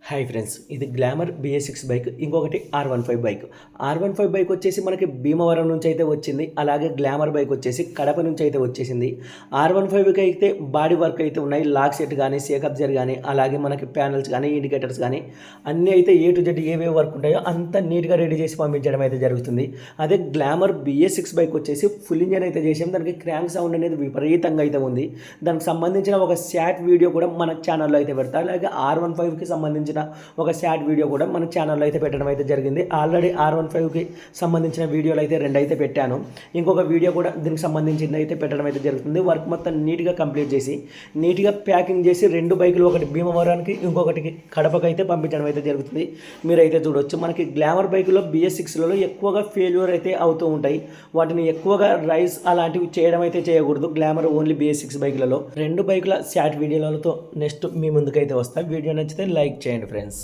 Hi friends, ఇది glamour BS6 bike. ఇంకొకటి R15 bike. R15 bike వచ్చేసి మనకి భీమవరం నుంచి అయితే వచ్చింది. అలాగే గ్లామర్ బైక్ వచ్చేసి కడప నుంచి అయితే వచ్చేసింది. R15కి అయితే బాడీ వర్క్ అయితే ఉన్నాయి. లాక్ సెట్ కానీ, సేక్ అబ్జర్ కానీ, అలాగే మనకి ప్యానల్స్ కానీ, ఇండికేటర్స్ కానీ అన్నీ అయితే A to Z ఏవే వర్క్ ఉంటాయో అంత నీట్గా రెడీ చేసి పంపించడం అయితే జరుగుతుంది. అదే గ్లామర్ BS6 బైక్ వచ్చేసి ఫుల్ ఇంజన్ అయితే చేసాం. దానికి క్రాంక్ సౌండ్ అనేది విపరీతంగా అయితే ఉంది. దానికి సంబంధించిన ఒక శాట్ వీడియో కూడా మన ఛానల్లో అయితే పెడతా. అలాగే R15కి సంబంధించిన ఒక షార్ట్ వీడియో కూడా మన ఛానల్లో అయితే పెట్టడం అయితే జరిగింది. ఆల్రెడీ R15కి సంబంధించిన వీడియోలు అయితే 2 అయితే పెట్టాను. ఇంకొక వీడియో కూడా దీనికి సంబంధించింది అయితే పెట్టడం అయితే జరుగుతుంది. వర్క్ మొత్తం నీట్గా కంప్లీట్ చేసి నీట్గా ప్యాకింగ్ చేసి 2 బైకులు, ఒకటి భీమవరానికి ఇంకొకటికి కడపకి అయితే పంపించడం అయితే జరుగుతుంది. మీరైతే చూడొచ్చు. మనకి గ్లామర్ బైకులో BS6లలో ఎక్కువగా ఫెయిల్యూర్ అయితే అవుతూ ఉంటాయి. వాటిని ఎక్కువగా రైస్ అలాంటివి చేయడం అయితే చేయకూడదు. గ్లామర్ ఓన్లీ BS6 బైకులలో 2 బైకుల షార్ట్ వీడియోలతో నెక్స్ట్ మీ ముందుకైతే వస్తాం. వీడియో నచ్చితే లైక్ చేయండి ఫ్రెండ్స్.